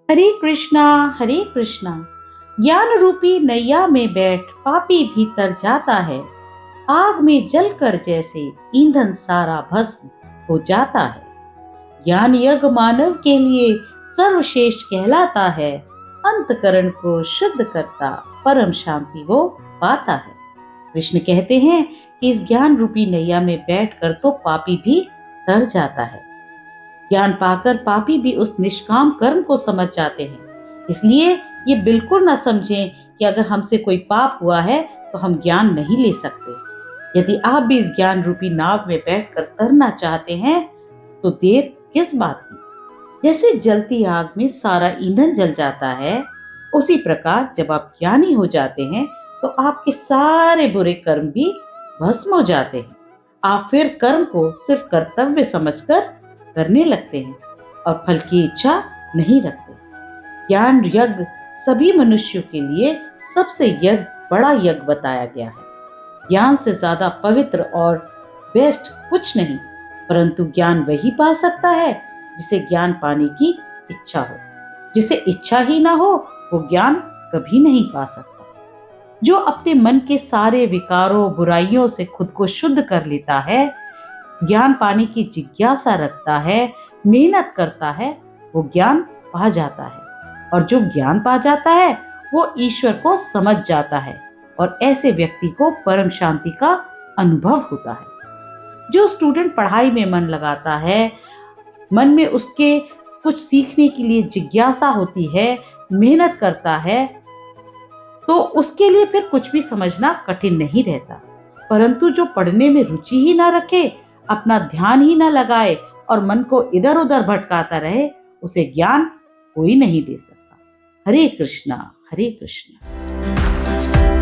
हरे कृष्णा। ज्ञान रूपी नैया में बैठ पापी भी तर जाता है। आग में जलकर जैसे ईंधन सारा भस्म हो जाता है। ज्ञान यज्ञ मानव के लिए सर्वश्रेष्ठ कहलाता है। अंतकरण को शुद्ध करता परम शांति वो पाता है। कृष्ण कहते हैं कि इस ज्ञान रूपी नैया में बैठकर तो पापी भी तर जाता है। ज्ञान पाकर पापी भी उस निष्काम कर्म को समझ जाते हैं। इसलिए ये बिल्कुल ना समझें कि अगर हमसे कोई पाप हुआ है तो हम ज्ञान नहीं ले सकते। यदि आप भी इस ज्ञान रूपी नाव में बैठकर तरना चाहते हैं तो देर किस बात की। जैसे जलती आग में सारा ईंधन जल जाता है, उसी प्रकार जब आप ज्ञानी हो जाते हैं तो आपके सारे बुरे कर्म भी भस्म हो जाते हैं। आप फिर कर्म को सिर्फ कर्तव्य समझकर करने लगते हैं और फल की इच्छा नहीं रखते। ज्ञान यज्ञ सभी मनुष्यों के लिए सबसे बड़ा यज्ञ बताया गया है। ज्ञान से ज्यादा पवित्र और बेस्ट कुछ नहीं, परंतु ज्ञान वही पा सकता है जिसे ज्ञान पाने की इच्छा हो। जिसे इच्छा ही ना हो वो ज्ञान कभी नहीं पा सकता। जो अपने मन के सारे विकारों बुराइयों से खुद को शुद्ध कर लेता है, ज्ञान पाने की जिज्ञासा रखता है, मेहनत करता है, वो ज्ञान पा जाता है। और जो ज्ञान पा जाता है वो ईश्वर को समझ जाता है और ऐसे व्यक्ति को परम शांति का अनुभव होता है। जो स्टूडेंट पढ़ाई में मन लगाता है, मन में उसके कुछ सीखने के लिए जिज्ञासा होती है, मेहनत करता है, तो उसके लिए फिर कुछ भी समझना कठिन नहीं रहता। परंतु जो पढ़ने में रुचि ही ना रखे, अपना ध्यान ही ना लगाए और मन को इधर उधर भटकाता रहे, उसे ज्ञान कोई नहीं दे सकता। हरे कृष्णा हरे कृष्णा।